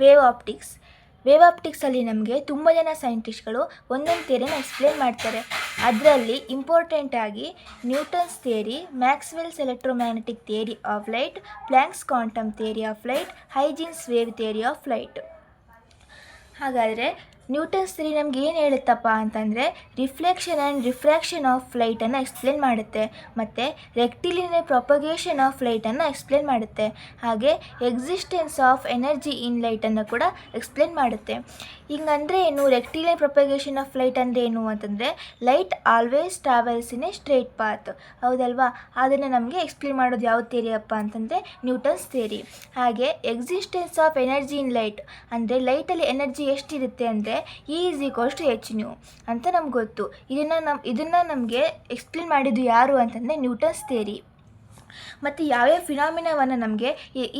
Wave optics. Wave ಆಪ್ಟಿಕ್ಸಲ್ಲಿ ನಮಗೆ ತುಂಬ ಜನ ಸೈಂಟಿಸ್ಟ್ಗಳು ಒಂದೊಂದು ಥಿಯರಿನ ಎಕ್ಸ್ಪ್ಲೇನ್ ಮಾಡ್ತಾರೆ. ಅದರಲ್ಲಿ ಇಂಪಾರ್ಟೆಂಟಾಗಿ Newton's theory, Maxwell's electromagnetic theory of light, Planck's quantum theory of light, Huygens wave theory of light. ಹಾಗಾದರೆ ನ್ಯೂಟನ್ಸ್ ಥಿಯರಿ ನಮ್ಗೆ ಏನು ಹೇಳುತ್ತಪ್ಪ ಅಂತಂದರೆ ರಿಫ್ಲೆಕ್ಷನ್ ಆ್ಯಂಡ್ ರಿಫ್ರ್ಯಾಕ್ಷನ್ ಆಫ್ ಲೈಟನ್ನು ಎಕ್ಸ್ಪ್ಲೇನ್ ಮಾಡುತ್ತೆ, ಮತ್ತು ರೆಕ್ಟಿಲಿನಿಯರ್ ಪ್ರೊಪಗೇಷನ್ ಆಫ್ ಲೈಟನ್ನು ಎಕ್ಸ್ಪ್ಲೇನ್ ಮಾಡುತ್ತೆ, ಹಾಗೆ ಎಕ್ಸಿಸ್ಟೆನ್ಸ್ ಆಫ್ ಎನರ್ಜಿ ಇನ್ ಲೈಟನ್ನು ಕೂಡ ಎಕ್ಸ್ಪ್ಲೇನ್ ಮಾಡುತ್ತೆ. ಹಿಂಗಂದರೆ ಏನು, ರೆಕ್ಟಿಲಿನಿಯರ್ ಪ್ರೊಪಗೇಷನ್ ಆಫ್ ಲೈಟ್ ಅಂದರೆ ಏನು ಅಂತಂದರೆ light always travels in a straight path, ಹೌದಲ್ವಾ? ಅದನ್ನು ನಮಗೆ ಎಕ್ಸ್ಪ್ಲೇನ್ ಮಾಡೋದು ಯಾವ ಥಿಯರಿ ಅಪ್ಪ ಅಂತಂದರೆ ನ್ಯೂಟನ್ಸ್ ಥಿಯರಿ. ಹಾಗೆ existence of energy in light ಅಂದರೆ ಲೈಟಲ್ಲಿ ಎನರ್ಜಿ ಎಷ್ಟಿರುತ್ತೆ ಅಂದರೆ E=hν ಅಂತ ನಮ್ಗೆ ಗೊತ್ತು. ಇದನ್ನು ನಮಗೆ ಎಕ್ಸ್ಪ್ಲೇನ್ ಮಾಡಿದ್ದು ಯಾರು ಅಂತಂದರೆ ನ್ಯೂಟನ್ಸ್ ಥಿಯರಿ. ಮತ್ತು ಯಾವ್ಯಾವ ಫಿನಾಮಿನಾವನ್ನು ನಮಗೆ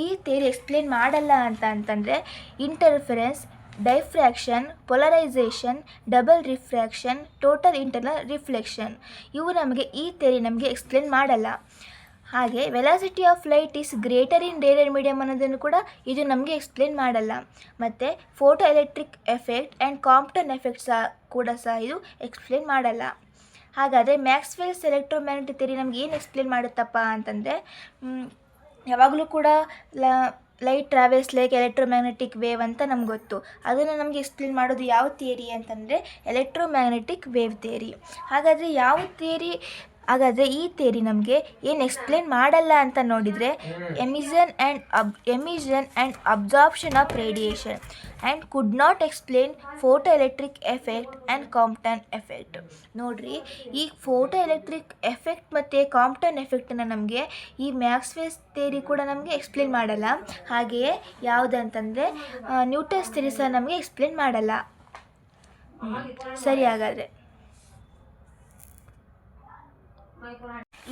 ಈ ಥಿಯರಿ ಎಕ್ಸ್ಪ್ಲೇನ್ ಮಾಡಲ್ಲ ಅಂತಂದರೆ interference, diffraction, polarization, double refraction, total internal reflection. ಇವು ನಮಗೆ ಈ ಥಿಯರಿ ನಮಗೆ ಎಕ್ಸ್ಪ್ಲೇನ್ ಮಾಡಲ್ಲ. ಹಾಗೆ velocity of light is greater in rare medium ಅನ್ನೋದನ್ನು ಕೂಡ ಇದು ನಮಗೆ ಎಕ್ಸ್ಪ್ಲೇನ್ ಮಾಡಲ್ಲ. ಮತ್ತು photoelectric effect and Compton effect ಸಹ ಇದು ಎಕ್ಸ್ಪ್ಲೇನ್ ಮಾಡಲ್ಲ. ಹಾಗಾದರೆ ಮ್ಯಾಕ್ಸ್ವೆಲ್ಸ್ ಎಲೆಕ್ಟ್ರೋಮ್ಯಾಗ್ನೆಟಿಕ್ ಥಿಯರಿ ನಮ್ಗೆ ಏನು ಎಕ್ಸ್ಪ್ಲೇನ್ ಮಾಡುತ್ತಪ್ಪ ಅಂತಂದರೆ ಯಾವಾಗಲೂ ಕೂಡ light travels like electromagnetic wave ಅಂತ ನಮ್ಗೆ ಗೊತ್ತು. ಅದನ್ನು ನಮಗೆ ಎಕ್ಸ್ಪ್ಲೇನ್ ಮಾಡೋದು ಯಾವ ಥಿಯರಿ ಅಂತಂದರೆ ಎಲೆಕ್ಟ್ರೋಮ್ಯಾಗ್ನೆಟಿಕ್ ವೇವ್ ಥಿಯರಿ. ಹಾಗಾದರೆ ಈ ಥಿಯರಿ ನಮಗೆ ಏನು ಎಕ್ಸ್ಪ್ಲೇನ್ ಮಾಡಲ್ಲ ಅಂತ ನೋಡಿದರೆ emission and absorption of radiation and could not explain photoelectric effect and Compton effect. ನೋಡಿರಿ, ಈ ಫೋಟೋ ಎಲೆಕ್ಟ್ರಿಕ್ ಎಫೆಕ್ಟ್ ಮತ್ತು ಕಾಂಪ್ಟನ್ ಎಫೆಕ್ಟನ್ನು ನಮಗೆ ಈ ಮ್ಯಾಕ್ಸ್ವೆಲ್ಸ್ ಥಿಯರಿ ಕೂಡ ನಮಗೆ ಎಕ್ಸ್ಪ್ಲೇನ್ ಮಾಡಲ್ಲ. ಹಾಗೆಯೇ ಯಾವುದಂತಂದರೆ ನ್ಯೂಟನ್ಸ್ ಥಿಯರಿ ಸಹ ನಮಗೆ ಎಕ್ಸ್ಪ್ಲೇನ್ ಮಾಡಲ್ಲ. ಸರಿ, ಹಾಗಾದರೆ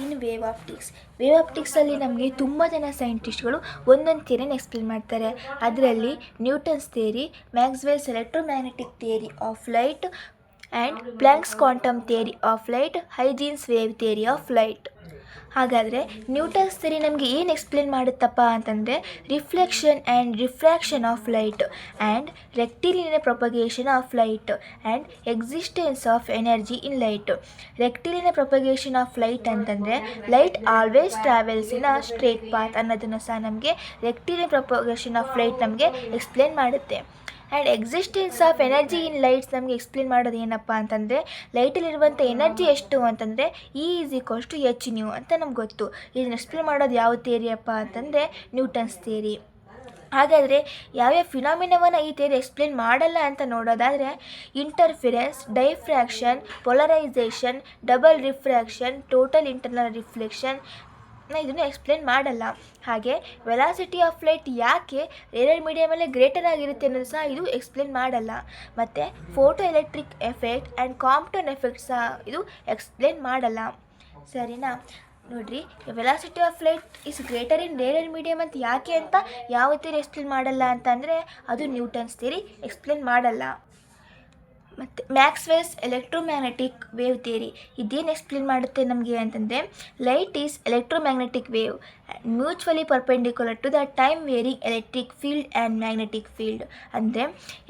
ಇನ್ನು ವೇವ್ ಆಪ್ಟಿಕ್ಸಲ್ಲಿ ನಮಗೆ ತುಂಬ ಜನ ಸೈಂಟಿಸ್ಟ್ಗಳು ಒಂದೊಂದು ಥಿಯರಿನ ಎಕ್ಸ್ಪ್ಲೇನ್ ಮಾಡ್ತಾರೆ. ಅದರಲ್ಲಿ Newton's theory, Maxwell's electromagnetic theory of light and Planck's quantum theory of light, Huygens wave theory of light. ಹಾಗಾದರೆ ನ್ಯೂಟನ್ಸ್ ಥಿಯರಿ ನಮಗೆ ಏನು ಎಕ್ಸ್ಪ್ಲೇನ್ ಮಾಡುತ್ತಪ್ಪ ಅಂತಂದರೆ reflection and refraction of light and rectilinear propagation of light and existence of energy in light. Rectilinear propagation of light ಅಂತಂದರೆ light always travels in a straight path ಅನ್ನೋದನ್ನು ಸಹ ನಮಗೆ rectilinear propagation of light ನಮಗೆ explain ಮಾಡುತ್ತೆ. And existence of energy in lights ನಮಗೆ explain ಮಾಡೋದು ಏನಪ್ಪ ಅಂತಂದರೆ ಲೈಟಲ್ಲಿರುವಂಥ ಎನರ್ಜಿ ಎಷ್ಟು ಅಂತಂದರೆ E=hν ಅಂತ ನಮ್ಗೆ ಗೊತ್ತು. ಇದನ್ನು ಎಕ್ಸ್ಪ್ಲೇನ್ ಮಾಡೋದು ಯಾವ ಥಿಯರಿಯಪ್ಪ ಅಂತಂದರೆ ನ್ಯೂಟನ್ಸ್ ಥಿಯರಿ. ಹಾಗಾದರೆ ಯಾವ್ಯಾವ ಫಿನಾಮಿನವನ್ನು ಈ ಥಿಯರಿ ಎಕ್ಸ್ಪ್ಲೇನ್ ಮಾಡಲ್ಲ ಅಂತ ನೋಡೋದಾದರೆ interference, diffraction, polarization, double refraction, total internal reflection ಇದನ್ನು ಎಕ್ಸ್ಪ್ಲೇನ್ ಮಾಡಲ್ಲ. ಹಾಗೆ ವೆಲಾಸಿಟಿ ಆಫ್ ಲೈಟ್ ಯಾಕೆ ರೇರ್ ಮೀಡಿಯಮಲ್ಲೇ ಗ್ರೇಟರ್ ಆಗಿರುತ್ತೆ ಅನ್ನೋದು ಸಹ ಇದು ಎಕ್ಸ್ಪ್ಲೇನ್ ಮಾಡಲ್ಲ. ಮತ್ತು photoelectric effect and Compton effect ಸಹ ಇದು ಎಕ್ಸ್ಪ್ಲೇನ್ ಮಾಡಲ್ಲ. ಸರಿನಾ? ನೋಡಿರಿ, velocity of light is greater in rare medium ಅಂತ ಯಾಕೆ ಅಂತ ಯಾವ ಥಿಯರಿ ಎಕ್ಸ್ಪ್ಲೇನ್ ಮಾಡಲ್ಲ ಅಂತಂದರೆ ಅದು ನ್ಯೂಟನ್ಸ್ ಥಿಯರಿ ಎಕ್ಸ್ಪ್ಲೇನ್ ಮಾಡಲ್ಲ. ಮತ್ತು ಮ್ಯಾಕ್ಸ್ವೆಲ್ಸ್ ಎಲೆಕ್ಟ್ರೋಮ್ಯಾಗ್ನೆಟಿಕ್ ವೇವ್ ಥಿಯರಿ ಇದೇನು ಎಕ್ಸ್ಪ್ಲೇನ್ ಮಾಡುತ್ತೆ ನಮಗೆ ಅಂತಂದರೆ light is electromagnetic wave mutually perpendicular to the time varying electric field and magnetic field. ಅಂದರೆ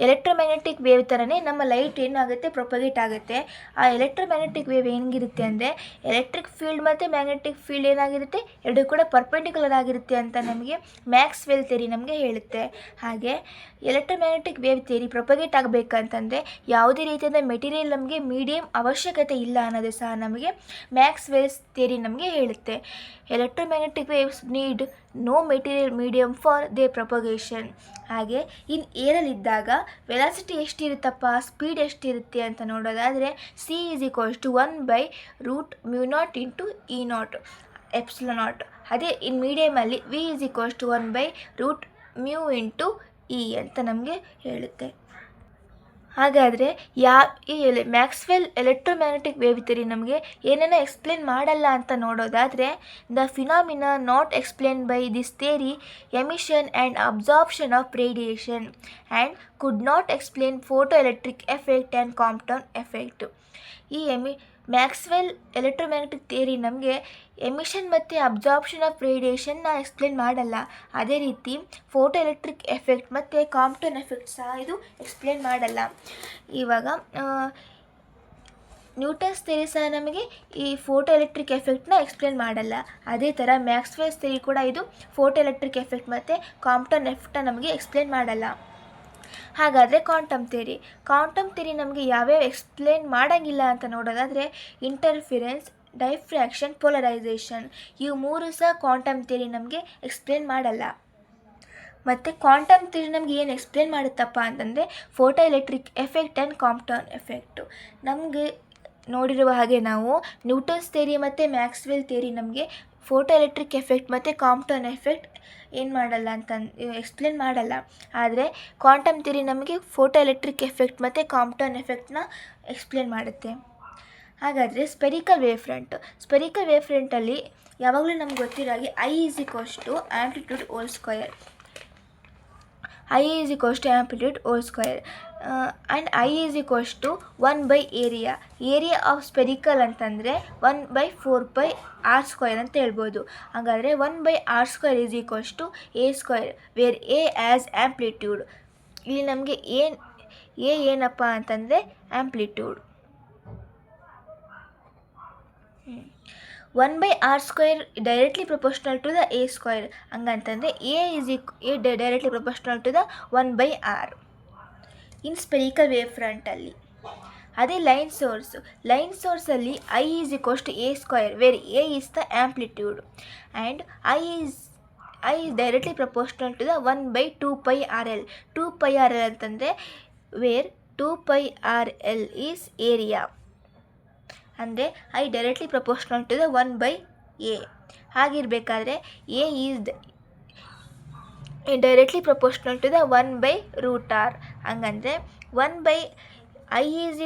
ಎಲೆಕ್ಟ್ರೋಮ್ಯಾಗ್ನೆಟಿಕ್ ವೇವ್ ಥರನೇ ನಮ್ಮ ಲೈಟ್ ಏನಾಗುತ್ತೆ, ಪ್ರೊಪಗೇಟ್ ಆಗುತ್ತೆ. ಆ ಎಲೆಕ್ಟ್ರೋಮ್ಯಾಗ್ನೆಟಿಕ್ ವೇವ್ ಹೆಂಗಿರುತ್ತೆ ಅಂದರೆ ಎಲೆಕ್ಟ್ರಿಕ್ ಫೀಲ್ಡ್ ಮತ್ತು ಮ್ಯಾಗ್ನೆಟಿಕ್ ಫೀಲ್ಡ್ ಏನಾಗಿರುತ್ತೆ, ಎರಡೂ ಕೂಡ ಪರ್ಪೆಂಡಿಕ್ಯುಲರ್ ಆಗಿರುತ್ತೆ ಅಂತ ನಮಗೆ ಮ್ಯಾಕ್ಸ್ವೆಲ್ ಥಿಯರಿ ನಮಗೆ ಹೇಳುತ್ತೆ. ಹಾಗೆ ಎಲೆಕ್ಟ್ರೋಮ್ಯಾಗ್ನೆಟಿಕ್ ವೇವ್ ಥಿಯರಿ ಪ್ರೊಪಗೇಟ್ ಆಗಬೇಕಂತಂದರೆ ಯಾವುದೇ ರೀತಿಯಾದ ಮೆಟೀರಿಯಲ್ ನಮಗೆ ಮೀಡಿಯಮ್ ಅವಶ್ಯಕತೆ ಇಲ್ಲ ಅನ್ನೋದು ಸಹ ನಮಗೆ ಮ್ಯಾಕ್ಸ್ವೆಲ್ಸ್ ಥಿಯರಿ ನಮಗೆ ಹೇಳುತ್ತೆ. Electromagnetic waves need no material medium for they propagation. ಹಾಗೆ ಇನ್ನು ಏರಲ್ಲಿದ್ದಾಗ ವೆಲಾಸಿಟಿ ಎಷ್ಟಿರುತ್ತಪ್ಪ, ಸ್ಪೀಡ್ ಎಷ್ಟಿರುತ್ತೆ ಅಂತ ನೋಡೋದಾದರೆ C=1/√μ0 × E0 ε0. ಅದೇ ಇನ್ನು ಮೀಡಿಯಮಲ್ಲಿ V=1/√μ × E ಅಂತ ನಮಗೆ ಹೇಳುತ್ತೆ. ಹಾಗಾದರೆ ಈ ಮ್ಯಾಕ್ಸ್ವೆಲ್ ಎಲೆಕ್ಟ್ರೋಮ್ಯಾಗ್ನೆಟಿಕ್ ವೇವ್ ಥಿಯರಿ ನಮಗೆ ಏನನ್ನ ಎಕ್ಸ್ಪ್ಲೇನ್ ಮಾಡಲ್ಲ ಅಂತ ನೋಡೋದಾದರೆ the phenomena not explain by this theory emission and absorption of radiation and could not explain photoelectric effect and Compton effect. ಈ ಮ್ಯಾಕ್ಸ್ವೆಲ್ ಎಲೆಕ್ಟ್ರೋಮ್ಯಾಗ್ನೆಟಿಕ್ ಥಿಯರಿ ನಮಗೆ ಎಮಿಷನ್ ಮತ್ತು absorption of ರೇಡಿಯೇಷನ್ನ explain ಮಾಡಲ್ಲ. ಅದೇ ರೀತಿ ಫೋಟೋ ಎಲೆಕ್ಟ್ರಿಕ್ ಎಫೆಕ್ಟ್ ಮತ್ತು Compton effect ಸಹ ಇದು ಎಕ್ಸ್ಪ್ಲೇನ್ ಮಾಡಲ್ಲ. ಇವಾಗ ನ್ಯೂಟನ್ಸ್ ಥಿಯರಿ ಸಹ ನಮಗೆ ಈ ಫೋಟೋ ಎಲೆಕ್ಟ್ರಿಕ್ ಎಫೆಕ್ಟ್ನ ಎಕ್ಸ್ಪ್ಲೇನ್ ಮಾಡಲ್ಲ. ಅದೇ ಥರ ಮ್ಯಾಕ್ಸ್ವೆಲ್ಸ್ ಥಿಯರಿ ಕೂಡ ಇದು ಫೋಟೋ ಎಲೆಕ್ಟ್ರಿಕ್ ಎಫೆಕ್ಟ್ ಮತ್ತು ಕಾಂಪ್ಟನ್ ಎಫೆಕ್ಟ್ನ ನಮಗೆ ಎಕ್ಸ್ಪ್ಲೇನ್ ಮಾಡಲ್ಲ. ಹಾಗಾದರೆ ಕ್ವಾಂಟಮ್ ಥಿಯರಿ ನಮಗೆ ಯಾವ್ಯಾವ ಎಕ್ಸ್ಪ್ಲೇನ್ ಮಾಡೋಂಗಿಲ್ಲ ಅಂತ ನೋಡೋದಾದರೆ ಇಂಟರ್ಫಿರೆನ್ಸ್, ಡೈಫ್ರ್ಯಾಕ್ಷನ್, ಪೋಲರೈಸೇಷನ್ ಇವು ಮೂರು ಸಹ ಕ್ವಾಂಟಮ್ ಥಿಯರಿ ನಮಗೆ ಎಕ್ಸ್ಪ್ಲೇನ್ ಮಾಡಲ್ಲ. ಮತ್ತು ಕ್ವಾಂಟಮ್ ಥಿಯರಿ ನಮಗೆ ಏನು ಎಕ್ಸ್ಪ್ಲೇನ್ ಮಾಡುತ್ತಪ್ಪ ಅಂತಂದರೆ photoelectric effect and Compton effect. ನಮಗೆ ನೋಡಿರುವ ಹಾಗೆ ನಾವು ನ್ಯೂಟನ್ಸ್ ಥಿಯರಿ ಮತ್ತು ಮ್ಯಾಕ್ಸ್ವೆಲ್ ಥಿಯರಿ ನಮಗೆ ಫೋಟೋ ಎಲೆಕ್ಟ್ರಿಕ್ ಎಫೆಕ್ಟ್ ಮತ್ತು ಕಾಂಪ್ಟನ್ ಎಫೆಕ್ಟ್ ಏನು ಮಾಡಲ್ಲ ಅಂತ ಎಕ್ಸ್ಪ್ಲೇನ್ ಮಾಡಲ್ಲ. ಆದರೆ ಕ್ವಾಂಟಮ್ ಥಿಯರಿ ನಮಗೆ ಫೋಟೋ ಎಲೆಕ್ಟ್ರಿಕ್ ಎಫೆಕ್ಟ್ ಮತ್ತು ಕಾಂಪ್ಟನ್ ಎಫೆಕ್ಟ್ನ ಎಕ್ಸ್ಪ್ಲೇನ್ ಮಾಡುತ್ತೆ. ಹಾಗಾದರೆ ಸ್ಪೆರಿಕಲ್ ವೇವ್ ಫ್ರಂಟಲ್ಲಿ ಯಾವಾಗಲೂ ನಮ್ಗೆ ಗೊತ್ತಿರೋ ಹಾಗೆ I = amplitude whole square. I = amplitude whole square and I = 1/ಏರಿಯಾ. ಏರಿಯಾ ಆಫ್ ಸ್ಪೆರಿಕಲ್ ಅಂತಂದರೆ 1/4πr² ಅಂತ ಹೇಳ್ಬೋದು. ಹಾಗಾದರೆ 1/r² = a², where a as amplitude. ಇಲ್ಲಿ ನಮಗೆ ಏನಪ್ಪ ಅಂತಂದರೆ amplitude. 1/r² directly proportional to the a². ಹಂಗಂತಂದರೆ a directly proportional to the 1/r in spherical wave ಫ್ರಂಟಲ್ಲಿ. ಅದೇ ಲೈನ್ ಸೋರ್ಸಲ್ಲಿ I = a², where a is the amplitude and I is directly proportional to the 1/2πrl. 2πrl ಅಂತಂದರೆ where 2πrl is area. ಅಂದರೆ I directly proportional to the 1/a. ಹಾಗಿರಬೇಕಾದ್ರೆ a is directly proportional to the 1/√r. ಹಂಗಂದರೆ I =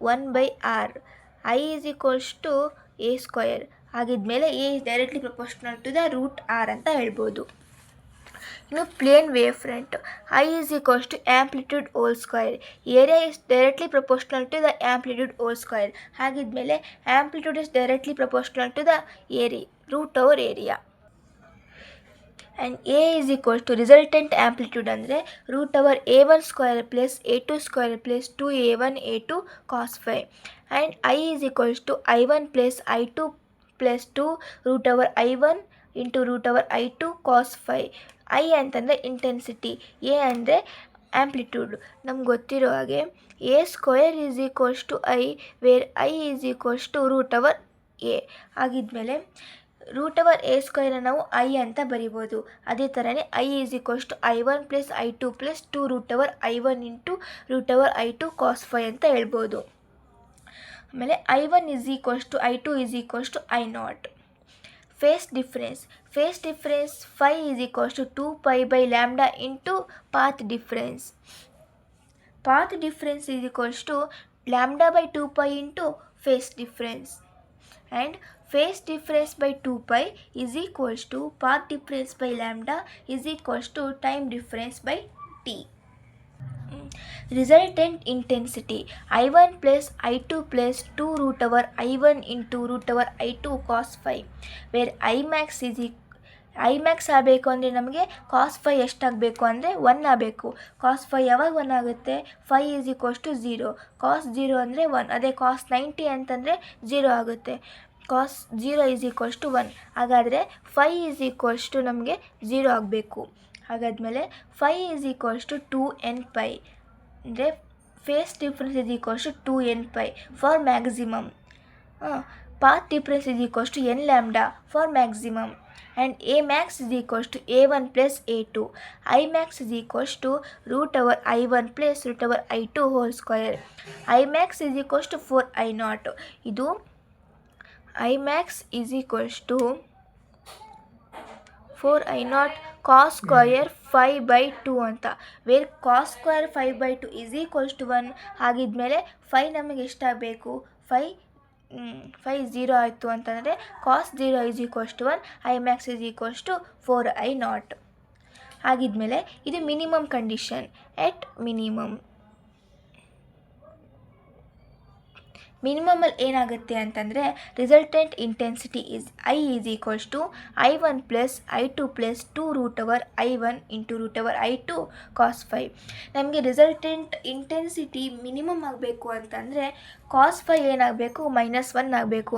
1/r, I = a². ಹಾಗಿದ್ಮೇಲೆ a is directly proportional to the √r ಅಂತ ಹೇಳ್ಬೋದು. ಇನ್ನು plane wave front I = amplitude whole square. Area is directly proportional to the amplitude whole square. ಹಾಗಿದ್ಮೇಲೆ amplitude is directly proportional to the √ಏರಿಯಾ. And a = resultant amplitude ಅಂದರೆ √a1² + a2² + 2a1 a2 cos phi. And I = I1 + I2 + 2 √I1 × √I2 cos phi. I ಅಂತಂದರೆ intensity, a ಅಂದರೆ amplitude. ನಮ್ಗೆ ಗೊತ್ತಿರೋ ಹಾಗೆ a² = I, where I √a. ಆಗಿದ್ಮೇಲೆ √a² ನಾವು I ಅಂತ ಬರಿಬೋದು. ಅದೇ ಥರನೇ I = I1 + I2 + 2 √I1 × √I2 cos phi ಅಂತ ಹೇಳ್ಬೋದು. ಆಮೇಲೆ I1 = I2 = I0. Phase difference phi = 2π/λ into path difference. Path difference = λ/2π into phase difference. And phase difference by 2π = path difference by λ = time difference by t. Resultant intensity I1 + I2 + 2 √I1 × √I2 cos phi, where Imax ಆಗಬೇಕು ಅಂದರೆ ನಮಗೆ cos phi ಎಷ್ಟಾಗಬೇಕು ಅಂದರೆ 1 ಆಗಬೇಕು. cos phi ಯಾವಾಗ 1 ಆಗುತ್ತೆ? phi = 0. cos 0 ಅಂದರೆ 1. ಅದೇ cos 90 ಅಂತಂದರೆ 0 ಆಗುತ್ತೆ. cos 0 = 1. ಹಾಗಾದರೆ phi = ನಮಗೆ 0 ಆಗಬೇಕು. ಹಾಗಾದ್ಮೇಲೆ phi = 2nπ. ಅಂದರೆ face difference = 2nπ for maximum. Path difference = nλ for maximum. And Amax = a1 + a2. Imax = √I1 + √I2 whole square. Imax = 4I0. ಇದು Imax = 4I0 cos square 5/2 ಅಂತ. Where cos square 5/2 = 1. ಹಾಗಿದ್ಮೇಲೆ phi ನಮಗೆ ಎಷ್ಟಾಗಬೇಕು? phi 0 ಆಯಿತು ಅಂತಂದರೆ cos 0 = 1. Imax = 4I0. ಆಗಿದ್ಮೇಲೆ ಇದು minimum condition. ಎಟ್ ಮಿನಿಮಮಲ್ಲಿ ಏನಾಗುತ್ತೆ ಅಂತಂದರೆ resultant intensity is I=I1 + I2 + 2√I1 × √I2 cos phi. ನಮಗೆ ರಿಸಲ್ಟೆಂಟ್ ಇಂಟೆನ್ಸಿಟಿ ಮಿನಿಮಮ್ ಆಗಬೇಕು ಅಂತಂದರೆ cos phi ಏನಾಗಬೇಕು -1 ಆಗಬೇಕು.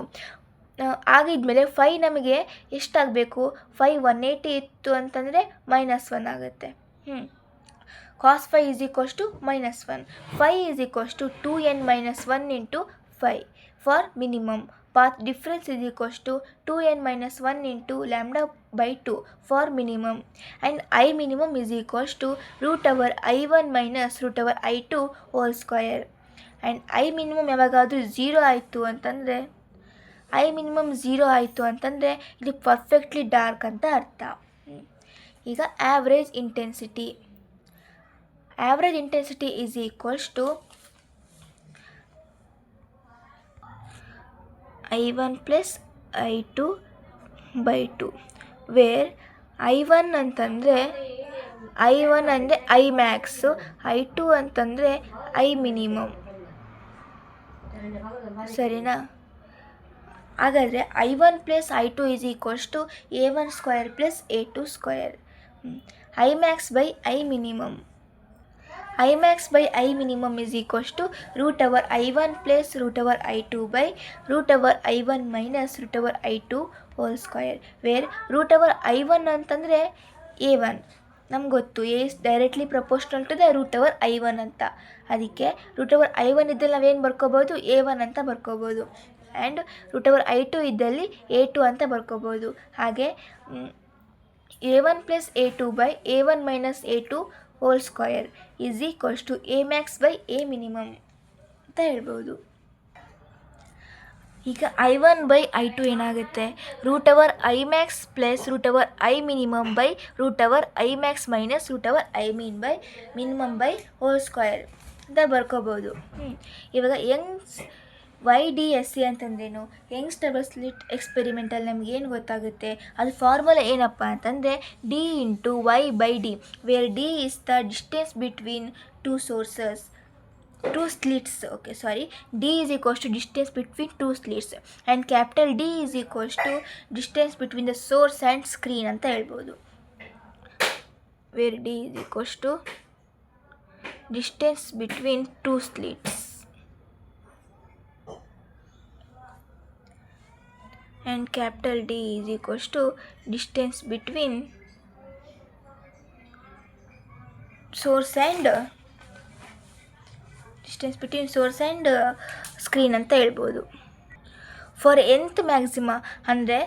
ಆಗಿದ್ಮೇಲೆ ಫೈ ನಮಗೆ ಎಷ್ಟಾಗಬೇಕು, ಫೈ 180 ಇತ್ತು ಅಂತಂದರೆ -1 ಆಗುತ್ತೆ. cos phi -1. phi 2n - 1 × phi for minimum. Path difference 2n - 1 × λ/2 for minimum. And I minimum √I1 - √I2 whole square. And I minimum ಯಾವಾಗಾದರೂ 0 ಆಯಿತು ಅಂತಂದರೆ ಇದು ಪರ್ಫೆಕ್ಟ್ಲಿ ಡಾರ್ಕ್ ಅಂತ ಅರ್ಥ. ಈಗ average intensity is equals to I1 + I2 / 2, where I1 ಅಂತಂದರೆ I max, I2 ಅಂತಂದರೆ I minimum. ಸರಿನಾ? ಹಾಗಾದರೆ I1 + I2 = A1² + A2². I max by I minimum. I max by I minimum is equals to √I1 + √I2 by √I1 minus √I2 whole square, where √I1 ಅಂತಂದರೆ A1 ನಮ್ಗೆ ಗೊತ್ತು, A is directly proportional to the √I1 ಅಂತ. ಅದಕ್ಕೆ √I1 ಇದ್ದಲ್ಲಿ ನಾವೇನು ಬರ್ಕೋಬೋದು, A1 ಅಂತ ಬರ್ಕೋಬೋದು. And √I2 ಇದ್ದಲ್ಲಿ A2 ಅಂತ ಬರ್ಕೋಬೋದು. ಹಾಗೆ A1 + A2 by A1 minus A2 whole square is equals to A max by A minimum ಅಂತ ಹೇಳ್ಬೋದು. ಈಗ I1 by I2 ಏನಾಗುತ್ತೆ, √I max + √I minimum by √I max minus √I min by minimum by whole square ಅಂತ ಬರ್ಕೋಬೋದು. ಇವಾಗ YDSC ಅಂತಂದ್ರೇನು, Young's double slit experimentally ನಮಗೇನು ಗೊತ್ತಾಗುತ್ತೆ, ಅದು ಫಾರ್ಮುಲಾ ಏನಪ್ಪ ಅಂತಂದರೆ D × Y/D, where D is the distance between two slits. D is equals to distance between two slits, and capital D is equals to distance between the source and screen ಅಂತ ಹೇಳ್ಬೋದು. Where D is equals to distance between two slits and capital D is equals to distance between source and screen ಅಂತ ಹೇಳ್ಬೋದು. For nth ಮ್ಯಾಕ್ಸಿಮ ಅಂದರೆ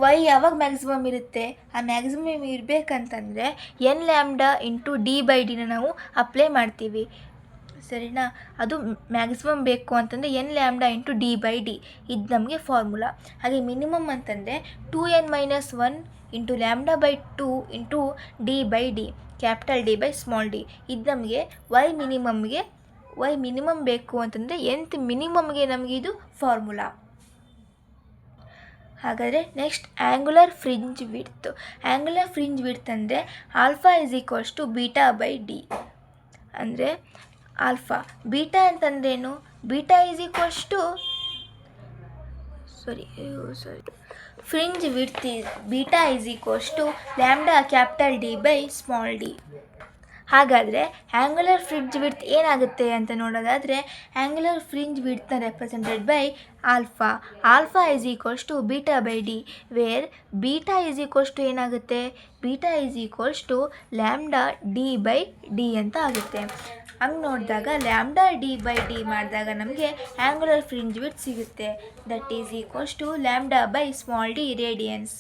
y ಯಾವಾಗ maximum ಇರುತ್ತೆ, ಆ maximum ಇರಬೇಕಂತಂದರೆ n λ × d/d ನಾವು apply ಮಾಡ್ತೀವಿ. ಸರಿನಾ? ಅದು ಮ್ಯಾಕ್ಸಿಮಮ್ ಬೇಕು ಅಂತಂದರೆ n λ × d/d ಇದು ನಮಗೆ ಫಾರ್ಮುಲಾ. ಹಾಗೆ ಮಿನಿಮಮ್ ಅಂತಂದರೆ 2n - 1 × λ/2 × d/d, capital D by small d. ಇದು ನಮಗೆ y ಮಿನಿಮಮ್ ಬೇಕು ಅಂತಂದರೆ nth ಮಿನಿಮಮ್ಗೆ ನಮಗೆ ಇದು ಫಾರ್ಮುಲಾ. ಹಾಗಾದರೆ next angular fringe width. Angular fringe width ಅಂದರೆ α = β/d. ಅಂದರೆ ಆಲ್ಫಾ ಬೀಟಾ ಅಂತಂದ್ರೇನು, beta is equals to fringe width beta is equals to lambda capital D by small d. ಹಾಗಾದರೆ ಆ್ಯಂಗುಲರ್ ಫ್ರಿಂಜ್ ವಿಡ್ತ್ ಏನಾಗುತ್ತೆ ಅಂತ ನೋಡೋದಾದರೆ, ಆ್ಯಂಗುಲರ್ ಫ್ರಿಂಜ್ ವಿಡ್ತ್ನ represented by alpha is equals to β/d, where beta is equals to ಏನಾಗುತ್ತೆ, beta is equals to lambda d/d ಅಂತ ಆಗುತ್ತೆ. ಹಂಗೆ ನೋಡಿದಾಗ ಲ್ಯಾಂಬ್ಡಾ d/d ಮಾಡಿದಾಗ ನಮಗೆ ಆ್ಯಂಗುಲರ್ ಫ್ರಿಂಜ್ ವಿಡ್ತ್ ಸಿಗುತ್ತೆ. That is equals to lambda by small d radians.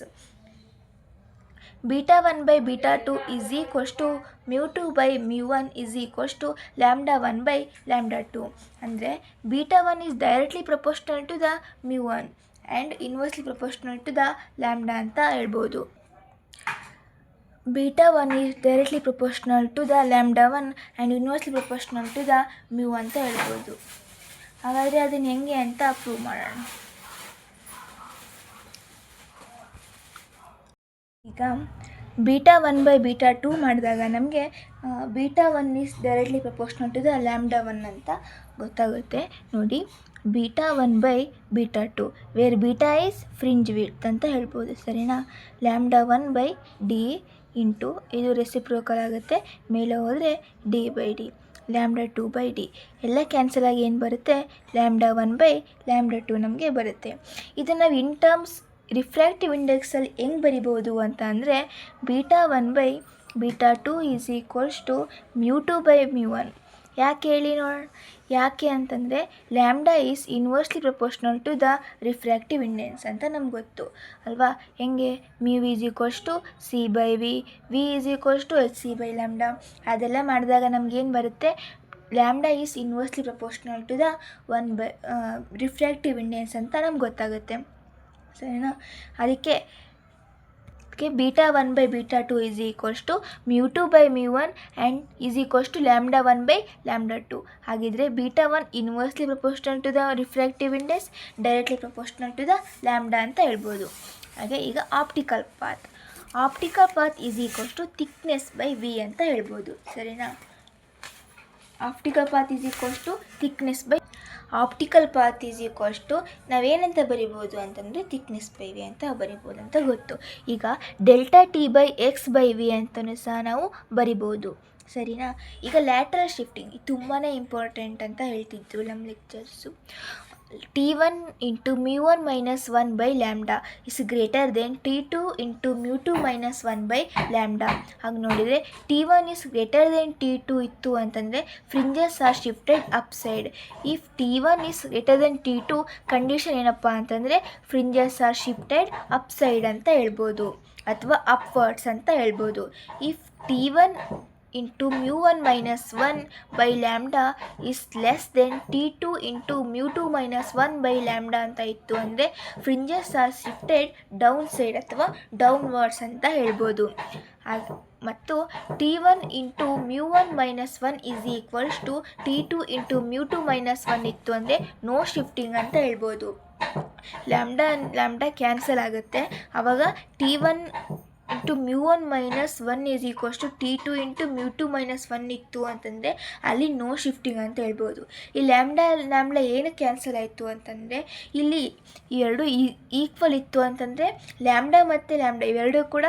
β1/β2 is equals to μ2/μ1 is equals to λ1/λ2. ಅಂದರೆ β1 is directly proportional to the μ1 and inversely proportional to the λ ಅಂತ ಹೇಳ್ಬೋದು. β1 is directly proportional to the λ1 and inversely proportional to the μ ಅಂತ ಹೇಳ್ಬೋದು. ಹಾಗಾದರೆ ಅದನ್ನು ಹೆಂಗೆ ಅಂತ prove ಮಾಡೋಣ. ಈಗ ಬೀಟಾ 1 by ಬೀಟಾ 2 ಮಾಡಿದಾಗ ನಮಗೆ beta 1 is directly proportional to the lambda 1 ಅಂತ ಗೊತ್ತಾಗುತ್ತೆ. ನೋಡಿ, beta 1 by beta 2 where beta is fringe width ಅಂತ ಹೇಳ್ಬೋದು. ಸರಿನಾ? ಲ್ಯಾಂಬ್ಡಾ 1 by ಡಿ ಇಂಟು ಇದು ರೆಸಿಪ್ರೋಕಲ್ ಆಗುತ್ತೆ, ಮೇಲೆ ಹೋದರೆ D by D, lambda 2 by D ಎಲ್ಲ ಕ್ಯಾನ್ಸಲ್ ಆಗಿ ಏನು ಬರುತ್ತೆ, ಲ್ಯಾಂಬ್ಡಾ 1 by ಲ್ಯಾಂಬ್ಡಾ 2 ನಮಗೆ ಬರುತ್ತೆ. ಇದನ್ನು ನಾವು ಇನ್ ಟರ್ಮ್ಸ್ ರಿಫ್ರ್ಯಾಕ್ಟಿವ್ ಇಂಡೆಕ್ಸಲ್ಲಿ ಹೆಂಗೆ ಬರಿಬೋದು ಅಂತ ಅಂದರೆ, beta 1 by beta 2 is equals to μ2 by μ1. ಯಾಕೆ ಹೇಳಿ ನೋಡೋಣ? ಯಾಕೆ ಅಂತಂದರೆ lambda is inversely proportional to the refractive index ಅಂತ ನಮ್ಗೆ ಗೊತ್ತು ಅಲ್ವಾ? ಹೆಂಗೆ? Mu is equals to C by V, V is equals to H C by lambda. ಅದೆಲ್ಲ ಮಾಡಿದಾಗ ನಮಗೇನು ಬರುತ್ತೆ, lambda is inversely proportional to the refractive index ಅಂತ ನಮ್ಗೆ ಗೊತ್ತಾಗುತ್ತೆ. ಸರಿನಾ? ಅದಕ್ಕೆ beta 1 by beta 2 is equals to μ2 by μ1 and is equals to lambda 1 by lambda 2. ಹಾಗಿದ್ರೆ beta 1 inversely proportional to the refractive index, directly proportional to the lambda ಅಂತ ಹೇಳ್ಬೋದು. ಹಾಗೆ ಈಗ optical path is equals to thickness by V ಅಂತ ಹೇಳ್ಬೋದು. ಸರಿನಾ? Optical path is equals to thickness by ನಾವೇನಂತ ಬರಿಬೋದು ಅಂತಂದರೆ ಥಿಕ್ನೆಸ್ ಬೈ ವಿ ಅಂತ ಬರಿಬೋದು ಅಂತ ಗೊತ್ತು. ಈಗ delta t by x by v ಅಂತಲೂ ಸಹ ನಾವು ಬರಿಬೋದು. ಸರಿನಾ? ಈಗ ಲ್ಯಾಟ್ರಲ್ ಶಿಫ್ಟಿಂಗ್ ಇದು ತುಂಬಾ ಇಂಪಾರ್ಟೆಂಟ್ ಅಂತ ಹೇಳ್ತಿದ್ರು ನಮ್ಮ lectures. T1 into μ1 minus 1 by lambda is greater than T2 into μ2 minus 1 by lambda. ಹಾಗೆ ನೋಡಿದರೆ T1 is greater than T2 ಇತ್ತು ಅಂತಂದರೆ fringes are shifted up side. If T1 is greater than T2 condition ಏನಪ್ಪ ಅಂತಂದರೆ fringes are shifted up side ಅಂತ ಹೇಳ್ಬೋದು, ಅಥವಾ upwards ಅಂತ ಹೇಳ್ಬೋದು. If T1 into μ1 minus 1 by lambda is less than T2 into μ2 minus 1 by lambda ಅಂತ ಇತ್ತು ಅಂದರೆ fringes are shifted down side ಅಥವಾ ಡೌನ್ವರ್ಡ್ಸ್ ಅಂತ ಹೇಳ್ಬೋದು. ಮತ್ತು T1 into μ1 minus 1 is equals to T2 into μ2 minus 1 ಇತ್ತು ಅಂದರೆ ನೋ ಶಿಫ್ಟಿಂಗ್ ಅಂತ ಹೇಳ್ಬೋದು. ಲ್ಯಾಂಬ್ಡಾ ಕ್ಯಾನ್ಸಲ್ ಆಗುತ್ತೆ, ಆವಾಗ T1 into μ1 minus 1 is equals to T2 into μ2 minus 1 ಇತ್ತು ಅಂತಂದರೆ ಅಲ್ಲಿ ನೋ ಶಿಫ್ಟಿಂಗ್ ಅಂತ ಹೇಳ್ಬೋದು. ಈ ಲ್ಯಾಂಬ್ಡಾ ಏನಕ್ಕೆ ಕ್ಯಾನ್ಸಲ್ ಆಯಿತು ಅಂತಂದರೆ ಇಲ್ಲಿ ಎರಡು ಈಕ್ವಲ್ ಇತ್ತು ಅಂತಂದರೆ ಲ್ಯಾಂಬ್ಡಾ ಮತ್ತು ಲ್ಯಾಂಬ್ಡಾ ಇವೆರಡೂ ಕೂಡ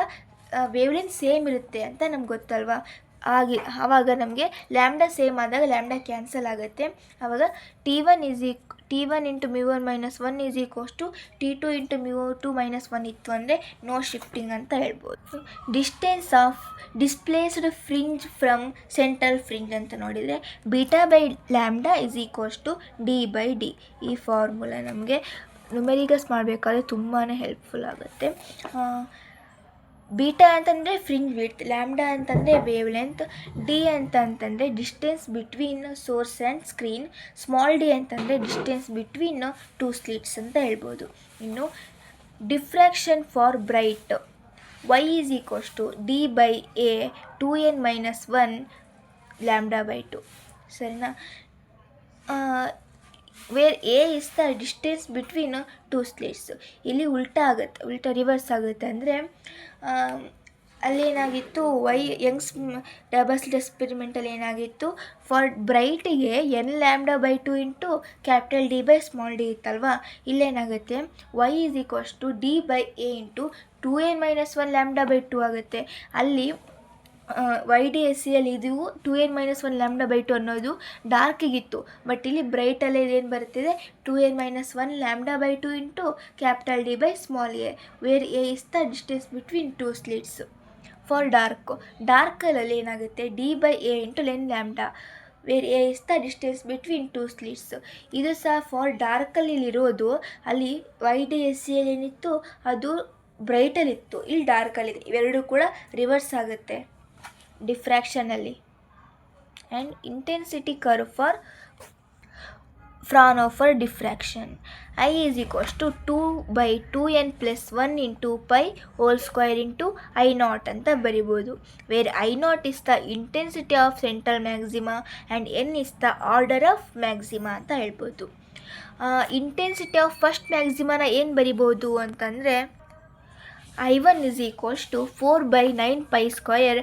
ವೇವ್ಲೆಂತ್ ಸೇಮ್ ಇರುತ್ತೆ ಅಂತ ನಮ್ಗೆ ಗೊತ್ತಲ್ವಾ? ಆವಾಗ ನಮಗೆ ಲ್ಯಾಂಬ್ಡಾ ಸೇಮ್ ಆದಾಗ ಲ್ಯಾಂಬ್ಡಾ ಕ್ಯಾನ್ಸಲ್ ಆಗುತ್ತೆ, ಆವಾಗ T1 into μ1 minus 1 is equals to T2 into μ2 minus 1 ಇತ್ತು ಅಂದರೆ ನೋ ಶಿಫ್ಟಿಂಗ್ ಅಂತ ಹೇಳ್ಬೋದು. Distance of displaced fringe from central fringe ಅಂತ ನೋಡಿದರೆ beta by lambda is equals to D by D. ಈ ಫಾರ್ಮುಲಾ ನಮಗೆ ನ್ಯೂಮೆರಿಕಲ್ಸ್ ಮಾಡಬೇಕಾದ್ರೆ ತುಂಬಾ ಹೆಲ್ಪ್ಫುಲ್ ಆಗುತ್ತೆ. ಬೀಟಾ ಅಂತಂದರೆ ಫ್ರಿಂಜ್ ವಿಡ್ತ್, ಲ್ಯಾಂಬ್ಡಾ ಅಂತಂದರೆ ವೇವ್ ಲೆಂತ್, ಡಿ ಅಂತಂದರೆ distance between source and screen, small D ಅಂತಂದರೆ ಡಿಸ್ಟೆನ್ಸ್ ಬಿಟ್ವೀನ್ ಟೂ ಸ್ಲಿಟ್ಸ್ ಅಂತ ಹೇಳ್ಬೋದು. ಇನ್ನು diffraction for bright y is equals to D by A 2n minus 1 lambda by 2. ಸರಿನಾ? Where A is the distance between two slits. ಇಲ್ಲಿ ಉಲ್ಟಾ reverse ಆಗುತ್ತೆ. ಅಂದರೆ ಅಲ್ಲೇನಾಗಿತ್ತು, ಯಂಗ್ಸ್ ಡಬಲ್ ಸ್ಲಿಟ್ ಎಕ್ಸ್ಪೆರಿಮೆಂಟಲ್ಲಿ ಏನಾಗಿತ್ತು, ಫಾರ್ ಬ್ರೈಟಿಗೆ n lambda by 2 into capital D by small D ಇತ್ತಲ್ವಾ? ಇಲ್ಲೇನಾಗುತ್ತೆ y is equals to D by A into 2n minus 1 lambda by 2 ಆಗುತ್ತೆ. ಅಲ್ಲಿ YDSCಯಲ್ಲಿ ಇದು 2n minus 1 ಲ್ಯಾಂಬ್ಡಾ ಬೈ 2 ಅನ್ನೋದು ಡಾರ್ಕಿಗಿತ್ತು, ಬಟ್ ಇಲ್ಲಿ ಬ್ರೈಟಲ್ಲಿ ಏನು ಬರುತ್ತಿದೆ 2n minus 1 lambda by 2 into capital D by small A, where A is the distance between two slits. For ಡಾರ್ಕಲ್ಲಿ ಏನಾಗುತ್ತೆ D by A into ಲೆನ್ lambda, where A is the distance between two slits. ಇದು ಸಹ for ಡಾರ್ಕಲ್ಲಿ ಇರೋದು, ಅಲ್ಲಿ YDSCಯಲ್ಲಿ ಏನಿತ್ತು ಅದು ಬ್ರೈಟಲ್ಲಿತ್ತು, ಇಲ್ಲಿ ಡಾರ್ಕಲ್ಲಿದೆ. ಇವೆರಡೂ ಕೂಡ ರಿವರ್ಸ್ ಆಗುತ್ತೆ ಡಿಫ್ರಾಕ್ಷನಲ್ಲಿ. And intensity curve for Fraunhofer diffraction I is equals to 2 by 2n plus 1 into pi whole square into I0 ಅಂತ ಬರಿಬೋದು. Where I0 is the intensity of central maxima and n is the order of maxima ಅಂತ ಹೇಳ್ಬೋದು. Intensity of first ಮ್ಯಾಕ್ಸಿಮಾನ ಏನು ಬರಿಬೋದು ಅಂತಂದರೆ I1 is equals to 4/9 pi square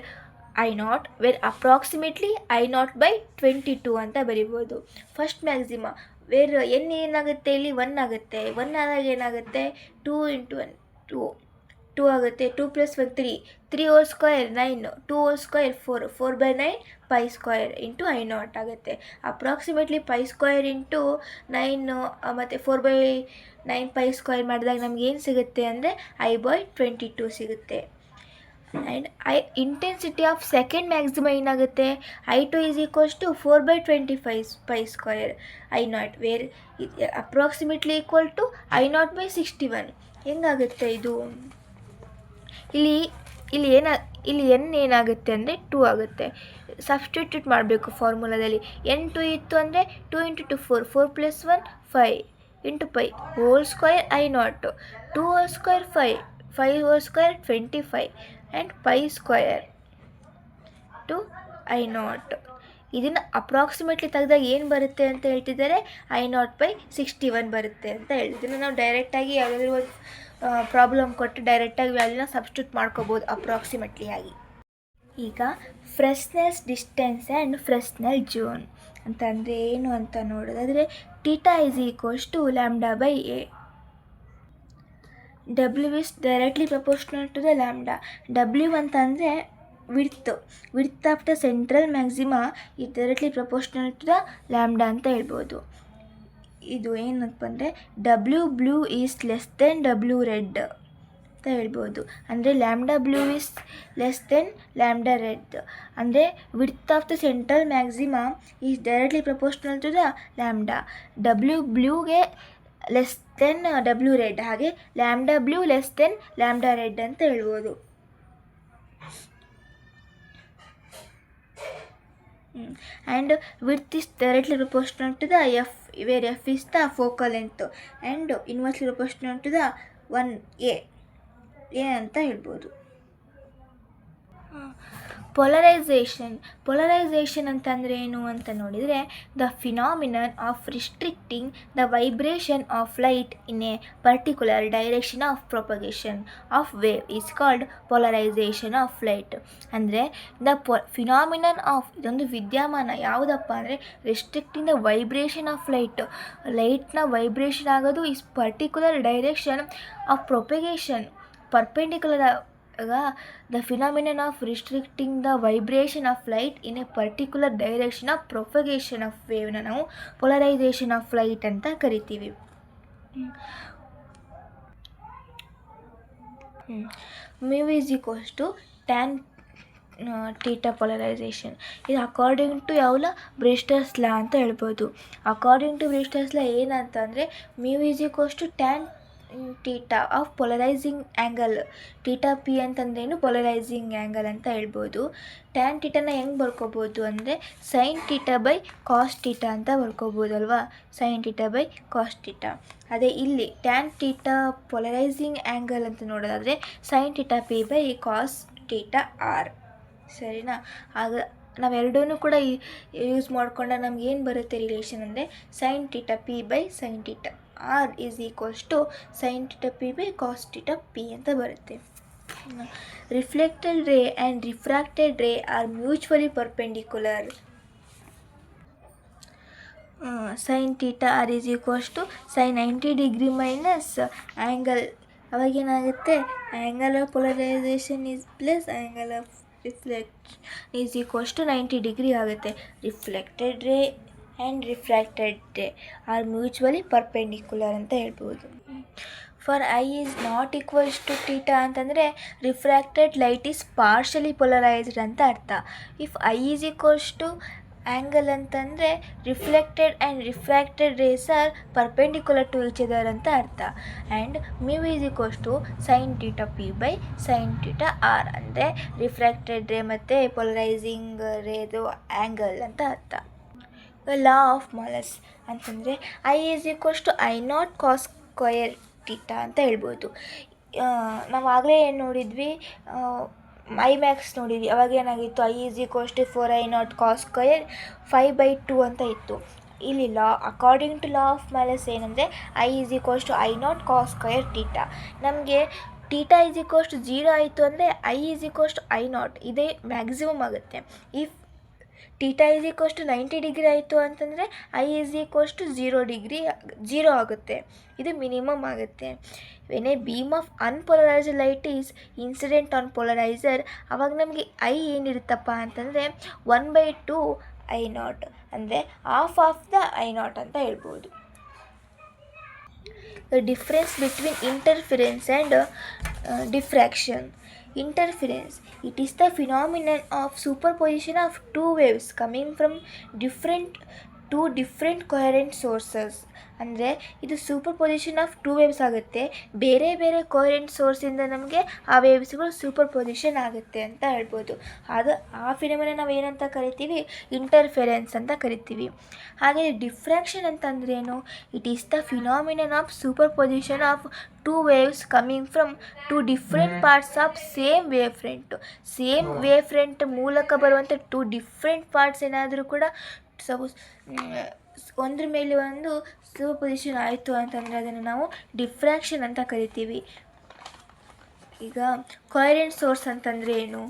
I0 where approximately I0/22 ಅಂತ ಬರಿಬೋದು. First ಮ್ಯಾಕ್ಸಿಮ wear N ಏನಾಗುತ್ತೆ, ಇಲ್ಲಿ 1 ಆಗುತ್ತೆ. 1 ಆದಾಗ ಏನಾಗುತ್ತೆ, 2 × 1 2 ಆಗುತ್ತೆ. 2 + 1 3 whole square 9, 2 whole square 4, 4/9 pi square into I0 ಆಗುತ್ತೆ. ಅಪ್ರಾಕ್ಸಿಮೇಟ್ಲಿ pi square ಇಂಟು 9 ಮತ್ತು 4/9 pi square ಮಾಡಿದಾಗ ನಮ್ಗೆ ಏನು ಸಿಗುತ್ತೆ ಅಂದರೆ I/22 ಸಿಗುತ್ತೆ. And intensity of second maxima ಏನಾಗುತ್ತೆ, I2 is equals to 4/25 pi square I0 where approximately equal to I0/61. ಹೆಂಗಾಗುತ್ತೆ ಇದು, ಇಲ್ಲಿ ಎನ್ ಏನಾಗುತ್ತೆ ಅಂದರೆ 2 ಆಗುತ್ತೆ. ಸಬ್ಸ್ಟಿಟ್ಯೂಟ್ ಮಾಡಬೇಕು ಫಾರ್ಮುಲಾದಲ್ಲಿ. N2 ಇತ್ತು ಅಂದರೆ 2 × 2 4, 4 + 1 5 into pi whole square I0, 2 whole square 5, 5 whole square 25 and pi square to I0. ಇದನ್ನು ಅಪ್ರಾಕ್ಸಿಮೇಟ್ಲಿ ತೆಗೆದಾಗ ಏನು ಬರುತ್ತೆ ಅಂತ ಹೇಳ್ತಿದ್ದಾರೆ, I0/61 ಬರುತ್ತೆ ಅಂತ ಹೇಳಿ. ಇದನ್ನು ನಾವು ಡೈರೆಕ್ಟಾಗಿ ಯಾವುದಾದ್ರೂ ಒಂದು ಪ್ರಾಬ್ಲಮ್ ಕೊಟ್ಟು ಡೈರೆಕ್ಟಾಗಿ ವ್ಯಾಲ್ಯೂನ ಸಬ್ಸ್ಟಿಟ್ಯೂಟ್ ಮಾಡ್ಕೋಬೋದು ಅಪ್ರಾಕ್ಸಿಮೇಟ್ಲಿ ಆಗಿ. ಈಗ Fresnel distance and Fresnel zone ಅಂತಂದರೆ ಏನು ಅಂತ ನೋಡೋದಾದರೆ, θ is equals to λ/a. W is directly proportional to the lambda. W ಅಂತಂದರೆ width of the central maxima is directly proportional to the lambda ಅಂತ ಹೇಳ್ಬೋದು. ಇದು ಏನಪ್ಪ ಅಂದರೆ W blue is less than W red ಅಂತ ಹೇಳ್ಬೋದು. ಅಂದರೆ λ blue is less than λ red. ಅಂದರೆ width of the central maxima is directly proportional to the lambda. W blueಗೆ ಲೆಸ್ ದೆನ್ W red, ಹಾಗೆ λ blue ಲೆಸ್ ದೆನ್ λ red ಅಂತ ಹೇಳ್ಬೋದು. And width is directly proportional to the f, where f is the focal length and inversely proportional to the 1a ಅಂತ ಹೇಳ್ಬೋದು. Polarisation ಅಂತಂದರೆ ಏನು ಅಂತ ನೋಡಿದರೆ, the phenomenon of restricting the vibration of light in a particular direction of propagation of wave is called polarization of light. ಅಂದರೆ phenomenon of, ಇದೊಂದು ವಿದ್ಯಮಾನ ಯಾವುದಪ್ಪ ಅಂದರೆ ರಿಸ್ಟ್ರಿಕ್ಟಿಂಗ್ ದ ವೈಬ್ರೇಷನ್ ಆಫ್ ಲೈಟ್ನ ವೈಬ್ರೇಷನ್ ಆಗೋದು is particular direction of propagation perpendicular. The phenomenon of restricting the vibration of light in a particular direction of propagation of ವೇವ್ನ ನಾವು polarization of light ಅಂತ ಕರಿತೀವಿ. Mu is equals to tan theta polarization. ಇದು according to ಯಾವಲ Brewster's law ಅಂತ ಹೇಳ್ಬೋದು. According to Brewster's law ಏನಂತಂದರೆ, mu is equals to tan theta of polarizing angle. Theta P ಅಂತಂದ್ರೇನು, ಪೊಲರೈಸಿಂಗ್ ಆ್ಯಂಗಲ್ ಅಂತ ಹೇಳ್ಬೋದು. ಟ್ಯಾನ್ ಥೀಟಾನ ಹೆಂಗೆ ಬರ್ಕೋಬೋದು ಅಂದರೆ sin θ/cos θ ಅಂತ ಬರ್ಕೋಬೋದಲ್ವಾ, sin θ/cos θ. ಅದೇ ಇಲ್ಲಿ ಟ್ಯಾನ್ ಥೀಟಾ ಪೊಲರೈಸಿಂಗ್ ಆ್ಯಂಗಲ್ ಅಂತ ನೋಡೋದಾದರೆ sin θp/cos θr. ಸರಿನಾ? ಆಗ ನಾವೆರಡೂ ಕೂಡ ಯೂಸ್ ಮಾಡ್ಕೊಂಡ ನಮ್ಗೆ ಏನು ಬರುತ್ತೆ ರಿಲೇಷನ್ ಅಂದರೆ sin θp/sin θ. R is equals to sin θp/cos θp ಅಂತ ಬರುತ್ತೆ. Reflected ray and refracted ray are mutually perpendicular. sin θr is equals to sin 90 degree minus angle. ಅವಾಗೇನಾಗುತ್ತೆ, angle of polarization is plus angle of reflection is equals to 90 degree ಆಗುತ್ತೆ. Reflected ray and refracted ray are mutually perpendicular ಅಂತ ಹೇಳ್ಬೋದು. For I is not equals to theta ಅಂತಂದರೆ refracted light is partially polarized ಅಂತ ಅರ್ಥ. If I is equals to angle ಅಂತಂದರೆ reflected and refracted race are perpendicular to each other ಅಂತ ಅರ್ಥ. And mu is equals to sin θp/sin θr ಅಂದರೆ refracted ರೇ ಮತ್ತು ಪೊಲರೈಸಿಂಗ್ ರೇದು angle ಅಂತ ಅರ್ಥ. ಲಾ ಆಫ್ ಮಾಲಸ್ ಅಂತಂದರೆ I is equals to I0 cos square theta ಅಂತ ಹೇಳ್ಬೋದು. ನಾವು ಆಗಲೇ ಏನು ನೋಡಿದ್ವಿ, ಐಮ್ಯಾಕ್ಸ್ ನೋಡಿದ್ವಿ. ಅವಾಗ ಏನಾಗಿತ್ತು, I is equals to 4I0 cos square 5/2 ಅಂತ ಇತ್ತು. ಇಲ್ಲಿ law according to law of Malus ಏನಂದರೆ I is equals to I0 cos square theta. ನಮಗೆ ಟೀಟಾ ಈಸ್ ಈಕ್ವಲ್ಸ್ ಟು 0 ಆಯಿತು ಅಂದರೆ I is equals to I0 ಇದೇ ಮ್ಯಾಕ್ಸಿಮಮ್ ಆಗುತ್ತೆ. If theta is equals to 90 degree ಆಯಿತು ಅಂತಂದರೆ ಐ ಈಸ್ ಈಕ್ವಲ್ಸ್ ಟು 0 ಆಗುತ್ತೆ. ಇದು ಮಿನಿಮಮ್ ಆಗುತ್ತೆ. When A beam of unpolarised light is incident on polariser, ಅವಾಗ ನಮಗೆ ಐ ಏನಿರುತ್ತಪ್ಪ ಅಂತಂದರೆ 1/2 I0 ಅಂದರೆ ಹಾಫ್ ಆಫ್ ದ I0 ಅಂತ ಹೇಳ್ಬೋದು. The difference between interference and diffraction. Interference, it is the phenomenon of superposition of two waves coming from two different coherent sources. ಅಂದರೆ ಇದು super position of two waves ಆಗುತ್ತೆ. ಬೇರೆ ಬೇರೆ coherent ಸೋರ್ಸಿಂದ ನಮಗೆ ಆ ವೇವ್ಸ್ಗಳು super position ಆಗುತ್ತೆ ಅಂತ ಹೇಳ್ಬೋದು. ಆ ಫಿನೋಮಿನನ್ ನಾವು ಏನಂತ ಕರಿತೀವಿ? ಇಂಟರ್ಫೆರೆನ್ಸ್ ಅಂತ ಕರಿತೀವಿ. ಹಾಗೆ ಡಿಫ್ರಾಕ್ಷನ್ ಅಂತಂದ್ರೇನು? It is the phenomenon of superposition of two waves coming from two different parts of same wave front. Same wave front ಮೂಲಕ ಬರುವಂಥ ಟೂ ಡಿಫ್ರೆಂಟ್ ಪಾರ್ಟ್ಸ್ ಏನಾದರೂ ಕೂಡ ಒಂದ್ರ ಮೇಲೆ ಒಂದು ಸೂಪರ್ ಪೊಸಿಷನ್ ಆಯಿತು ಅಂತಂದರೆ ಅದನ್ನು ನಾವು ಡಿಫ್ರಾಕ್ಷನ್ ಅಂತ ಕರಿತೀವಿ. ಈಗ ಕೊಹರೆಂಟ್ ಸೋರ್ಸ್ ಅಂತಂದರೆ ಏನು?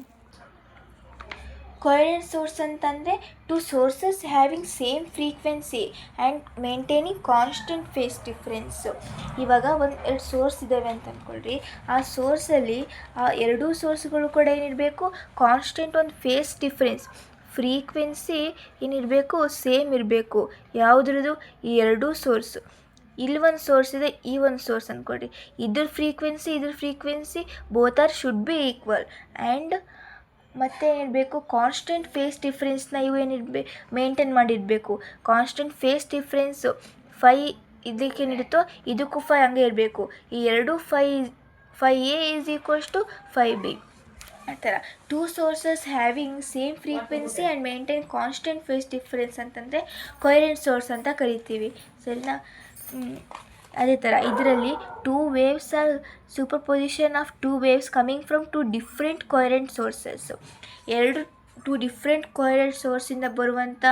ಕೊಹರೆಂಟ್ ಸೋರ್ಸ್ ಅಂತಂದರೆ two sources having same frequency and maintaining constant phase difference. ಇವಾಗ ಎರಡು ಸೋರ್ಸ್ ಇದ್ದಾವೆ ಅಂತ ಅಂದ್ಕೊಳ್ರಿ. ಆ ಸೋರ್ಸಲ್ಲಿ ಆ ಎರಡೂ ಸೋರ್ಸ್ಗಳು ಕೂಡ ಏನಿರಬೇಕು? ಕಾನ್ಸ್ಟೆಂಟ್ ಒಂದು ಫೇಸ್ ಡಿಫ್ರೆನ್ಸ್, ಫ್ರೀಕ್ವೆನ್ಸಿ ಏನಿರಬೇಕು? ಸೇಮ್ ಇರಬೇಕು. ಯಾವುದ್ರದ್ದು? ಈ ಎರಡೂ ಸೋರ್ಸು. ಇಲ್ಲಿ ಒಂದು ಸೋರ್ಸ್ ಇದೆ, ಈ ಒಂದು ಸೋರ್ಸ್ ಅಂದ್ಕೊಳ್ರಿ. ಇದ್ರ frequency both are should be equal. And ಮತ್ತೆ ಏನಿರಬೇಕು? ಕಾನ್ಸ್ಟೆಂಟ್ ಫೇಸ್ ಡಿಫ್ರೆನ್ಸ್ನ ಇವು ಮೇಂಟೈನ್ ಮಾಡಿರಬೇಕು. ಕಾನ್ಸ್ಟೆಂಟ್ ಫೇಸ್ ಡಿಫ್ರೆನ್ಸು 5 ಇದಕ್ಕೇನಿರುತ್ತೋ ಇದಕ್ಕೂ 5 ಹಂಗೆ ಇರಬೇಕು. ಈ ಎರಡು 5A is equals to 5B. ಆ ಥರ two sources having same frequency and maintain constant phase difference ಅಂತಂದರೆ ಕೊಹರೆಂಟ್ ಸೋರ್ಸ್ ಅಂತ ಕರಿತೀವಿ. ಸರಿನಾ? ಅದೇ ಥರ ಇದರಲ್ಲಿ two waves are superposition of two waves coming from two different coherent sources. ಎರಡು ಟು ಡಿಫ್ರೆಂಟ್ ಕೊಹರೆಂಟ್ ಸೋರ್ಸಿಂದ ಬರುವಂಥ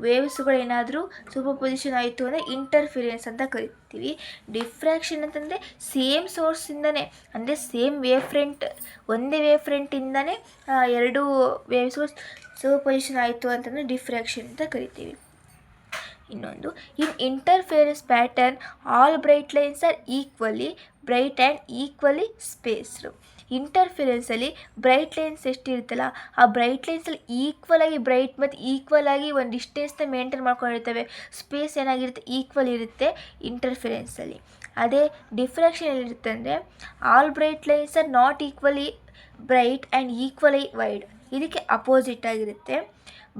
ವೇವ್ಸ್ಗಳು ಏನಾದರೂ ಸೂಪರ್ ಪೊಸಿಷನ್ ಆಯಿತು ಅಂದರೆ ಇಂಟರ್ಫಿರೆನ್ಸ್ ಅಂತ ಕರಿತೀವಿ. ಡಿಫ್ರಾಕ್ಷನ್ ಅಂತಂದರೆ ಸೇಮ್ ಸೋರ್ಸಿಂದನೇ, ಅಂದರೆ ಸೇಮ್ ವೇವ್ ಫ್ರಂಟ್, ಒಂದೇ ವೇವ್ ಫ್ರಂಟಿಂದನೇ ಎರಡು ವೇವ್ಸ್ಗಳು ಸೂಪರ್ ಪೊಸಿಷನ್ ಆಯಿತು ಅಂತಂದರೆ ಡಿಫ್ರಾಕ್ಷನ್ ಅಂತ ಕರಿತೀವಿ. ಇನ್ನೊಂದು, in interference pattern all bright lines are equally bright and equally spaced. ಇಂಟರ್ಫಿರೆನ್ಸಲ್ಲಿ ಬ್ರೈಟ್ ಲೈನ್ಸ್ ಎಷ್ಟಿರುತ್ತಲ್ಲ ಆ ಬ್ರೈಟ್ ಲೈನ್ಸಲ್ಲಿ ಈಕ್ವಲಾಗಿ ಬ್ರೈಟ್ ಮತ್ತು ಈಕ್ವಲಾಗಿ ಒಂದು ಡಿಸ್ಟೆನ್ಸ್ನ ಮೇಂಟೈನ್ ಮಾಡ್ಕೊಂಡಿರ್ತವೆ. ಸ್ಪೇಸ್ ಏನಾಗಿರುತ್ತೆ? ಈಕ್ವಲ್ ಇರುತ್ತೆ ಇಂಟರ್ಫಿರೆನ್ಸಲ್ಲಿ. ಅದೇ ಡಿಫ್ರಾಕ್ಷನಲ್ಲಿರುತ್ತೆ ಅಂದರೆ all bright lines are not equally bright and equally wide. ಇದಕ್ಕೆ ಅಪೋಸಿಟ್ ಆಗಿರುತ್ತೆ.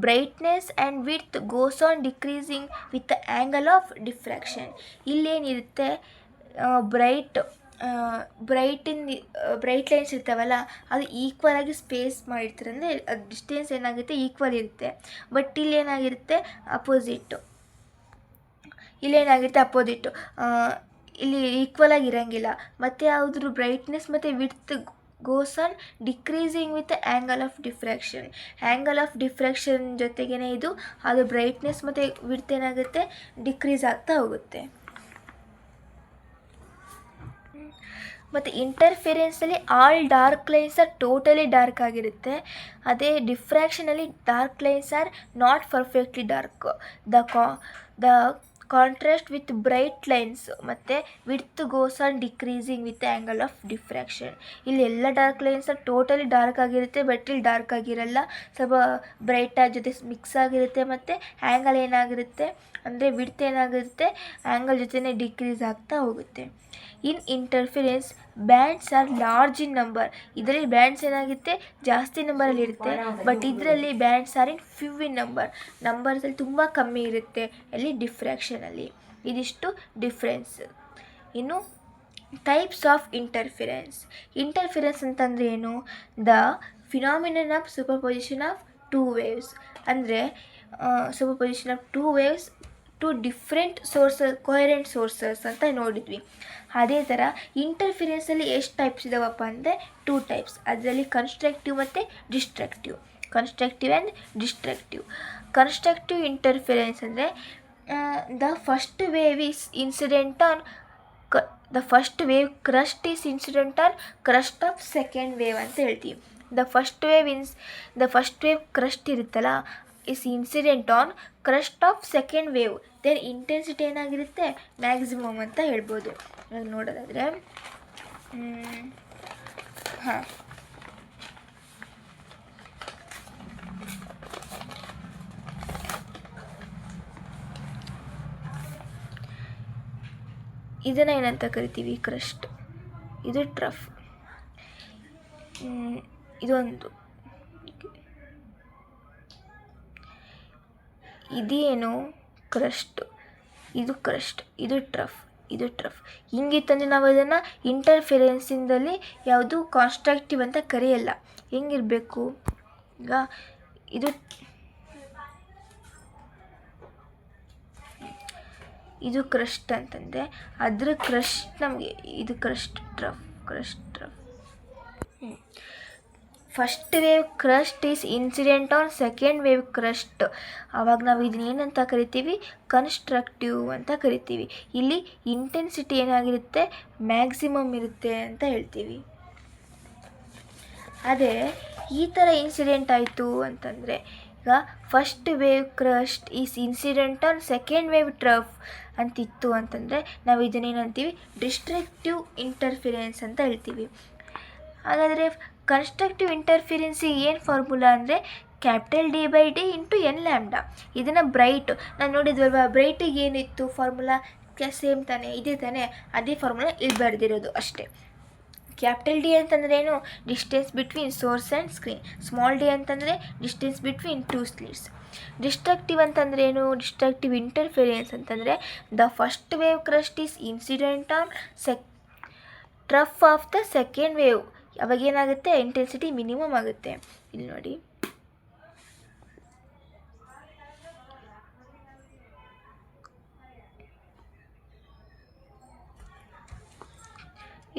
Brightness and width goes on decreasing with the angle of diffraction. ಇಲ್ಲೇನಿರುತ್ತೆ? ಬ್ರೈಟ್ ಲೈನ್ಸ್ ಇರ್ತಾವಲ್ಲ ಅದು ಈಕ್ವಲಾಗಿ ಸ್ಪೇಸ್ ಮಾಡಿರ್ತಾರೆ, ಅಂದರೆ ಅದು ಡಿಸ್ಟೆನ್ಸ್ ಏನಾಗುತ್ತೆ? ಈಕ್ವಲ್ ಇರುತ್ತೆ. ಬಟ್ ಇಲ್ಲೇನಾಗಿರುತ್ತೆ? ಅಪೋಸಿಟ್ಟು. ಇಲ್ಲಿ ಈಕ್ವಲಾಗಿ ಇರೋಂಗಿಲ್ಲ. ಮತ್ತು ಯಾವುದ್ರ ಬ್ರೈಟ್ನೆಸ್ ಮತ್ತು width goes on decreasing with angle of diffraction. Angle of diffraction ಜೊತೆಗೇ ಅದು ಬ್ರೈಟ್ನೆಸ್ ಮತ್ತು ವಿಡ್ತ್ ಏನಾಗುತ್ತೆ? ಡಿಕ್ರೀಸ್ ಆಗ್ತಾ ಹೋಗುತ್ತೆ. ಮತ್ತು ಇಂಟರ್ಫಿರೆನ್ಸಲ್ಲಿ all dark lines are totally dark ಆಗಿರುತ್ತೆ. ಅದೇ ಡಿಫ್ರಾಕ್ಷನಲ್ಲಿ dark lines are not perfectly dark. The contrast with bright lines ಮತ್ತು width goes on decreasing with angle of diffraction. ಇಲ್ಲಿ ಎಲ್ಲ ಡಾರ್ಕ್ ಲೈನ್ಸ್ ಟೋಟಲಿ ಡಾರ್ಕ್ ಆಗಿರುತ್ತೆ, ಬಟ್ ಇಲ್ಲಿ ಡಾರ್ಕ್ ಆಗಿರಲ್ಲ, ಸ್ವಲ್ಪ ಬ್ರೈಟ್ ಜೊತೆ ಮಿಕ್ಸ್ ಆಗಿರುತ್ತೆ. ಮತ್ತು ಆ್ಯಂಗಲ್ ಏನಾಗಿರುತ್ತೆ ಅಂದರೆ ವಿಡ್ತ್ ಏನಾಗಿರುತ್ತೆ? ಆ್ಯಂಗಲ್ ಜೊತೆನೇ ಡಿಕ್ರೀಸ್ ಆಗ್ತಾ ಹೋಗುತ್ತೆ. In interference bands are large in number. ಇದರಲ್ಲಿ ಬ್ಯಾಂಡ್ಸ್ ಏನಾಗುತ್ತೆ? ಜಾಸ್ತಿ ನಂಬರಲ್ಲಿ ಇರುತ್ತೆ. ಬಟ್ ಇದರಲ್ಲಿ bands are in few in ನಂಬರ್ಸಲ್ಲಿ ತುಂಬ ಕಮ್ಮಿ ಇರುತ್ತೆ ಅಲ್ಲಿ ಡಿಫ್ರಾಕ್ಷನಲ್ಲಿ. ಇದಿಷ್ಟು ಡಿಫ್ರೆನ್ಸ್. ಇನ್ನು ಟೈಪ್ಸ್ ಆಫ್ ಇಂಟರ್ಫಿರೆನ್ಸ್ ಅಂತಂದರೆ ಏನು? The phenomenon of superposition of two waves. ಅಂದರೆ superposition of two waves to different coherent sources ಅಂತ ನೋಡಿದ್ವಿ. ಅದೇ ಥರ ಇಂಟರ್ಫಿರೆನ್ಸಲ್ಲಿ ಎಷ್ಟು ಟೈಪ್ಸ್ ಇದ್ದಾವಪ್ಪ ಅಂದರೆ 2 ಟೈಪ್ಸ್. ಅದರಲ್ಲಿ ಕನ್ಸ್ಟ್ರಕ್ಟಿವ್ ಮತ್ತು ಡಿಸ್ಟ್ರಕ್ಟಿವ್. ಕನ್ಸ್ಟ್ರಕ್ಟಿವ್ ಇಂಟರ್ಫಿರೆನ್ಸ್ ಅಂದರೆ the first wave is incident on the first wave crest is incident on crest of second wave ಅಂತ ಹೇಳ್ತೀವಿ. ದ ಫಸ್ಟ್ ವೇವ್ ಕ್ರಸ್ಟ್ ಇರುತ್ತಲ್ಲ is incident on crest of second wave, then intensity ಏನಾಗಿರುತ್ತೆ maximum ಅಂತ ಹೇಳ್ಬೋದು. ಇವಾಗ ನೋಡೋದಾದರೆ ಹಾಂ, ಇದನ್ನು ಏನಂತ ಕರಿತೀವಿ ಕ್ರಸ್ಟ್, ಇದು ಟ್ರಫ್, ಇದೊಂದು ಇದೇನು ಕ್ರಸ್ಟ್, ಇದು ಕ್ರಸ್ಟ್, ಇದು ಟ್ರಫ್, ಇದು ಟ್ರಫ್. ಹಿಂಗಿತ್ತಂದರೆ ನಾವು ಅದನ್ನು ಇಂಟರ್ಫಿರೆನ್ಸಿಂದಲ್ಲಿ ಯಾವುದು ಕಾನ್ಸ್ಟ್ರಕ್ಟಿವ್ ಅಂತ ಕರೆಯಲ್ಲ. ಹೆಂಗಿರಬೇಕು, ಈಗ ಇದು ಕ್ರಸ್ಟ್ ಅಂತಂದರೆ ಅದ್ರ ಕ್ರಸ್ಟ್ ನಮಗೆ ಇದು crest trough. First wave crest is incident on second wave crest. ಆವಾಗ ನಾವು ಇದನ್ನ ಏನಂತ ಕರಿತೀವಿ ಕನ್ಸ್ಟ್ರಕ್ಟಿವ್ ಅಂತ ಕರಿತೀವಿ. ಇಲ್ಲಿ ಇಂಟೆನ್ಸಿಟಿ ಏನಾಗಿರುತ್ತೆ ಮ್ಯಾಕ್ಸಿಮಮ್ ಇರುತ್ತೆ ಅಂತ ಹೇಳ್ತೀವಿ. ಅದೇ ಈ ಥರ ಇನ್ಸಿಡೆಂಟ್ ಆಯಿತು ಅಂತಂದರೆ, ಈಗ first wave crest is incident on second wave trough ಅಂತಿತ್ತು ಅಂತಂದರೆ ನಾವು ಇದನ್ನೇನಂತೀವಿ ಡಿಸ್ಟ್ರಕ್ಟಿವ್ ಇಂಟರ್ಫಿರೆನ್ಸ್ ಅಂತ ಹೇಳ್ತೀವಿ. ಹಾಗಾದರೆ ಕನ್ಸ್ಟ್ರಕ್ಟಿವ್ ಇಂಟರ್ಫಿರೆನ್ಸಿಗೆ ಏನು ಫಾರ್ಮುಲಾ ಅಂದರೆ D/D × n⁴. ಇದನ್ನು ಬ್ರೈಟ್ ನಾನು ನೋಡಿದ್ವಲ್ವ, ಬ್ರೈಟಿಗೆ ಏನಿತ್ತು ಫಾರ್ಮುಲಾ ಸೇಮ್ ತಾನೇ, ಇದೇ ತಾನೇ, ಅದೇ ಫಾರ್ಮುಲಾ ಇಲ್ಲಿ ಬರೆದಿರೋದು ಅಷ್ಟೇ. D ಅಂತಂದರೆ ಏನು distance between source and screen, small d ಅಂತಂದರೆ distance between two slits. Destructive ಅಂತಂದರೆ ಏನು ಡಿಸ್ಟ್ರಕ್ಟಿವ್ ಇಂಟರ್ಫಿರೆನ್ಸ್ ಅಂತಂದರೆ the first wave crest is incident on trough of the second wave. ಅವಾಗ ಏನಾಗುತ್ತೆ ಇಂಟೆನ್ಸಿಟಿ ಮಿನಿಮಮ್ ಆಗುತ್ತೆ. ಇಲ್ಲಿ ನೋಡಿ,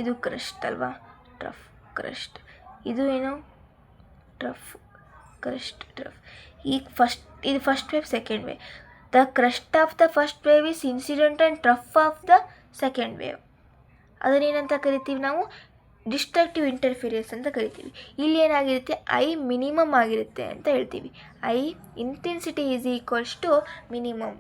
ಇದು ಕ್ರಸ್ಟ್ ಅಲ್ವಾ, ಟ್ರಫ್ ಕ್ರಸ್ಟ್, ಇದು ಏನು ಟ್ರಫ್ ಕ್ರಸ್ಟ್ ಟ್ರಫ್. ಈಗ ಇದು first wave second wave. The crest of the first wave is incident and trough of the second wave. ಅದನ್ನೇನಂತ ಕರಿತೀವಿ ನಾವು ಡಿಸ್ಟ್ರಕ್ಟಿವ್ ಇಂಟರ್ಫಿರೆನ್ಸ್ ಅಂತ ಕರಿತೀವಿ. ಇಲ್ಲಿ ಏನಾಗಿರುತ್ತೆ ಐ ಮಿನಿಮಮ್ ಆಗಿರುತ್ತೆ ಅಂತ ಹೇಳ್ತೀವಿ. I intensity is equals to minimum.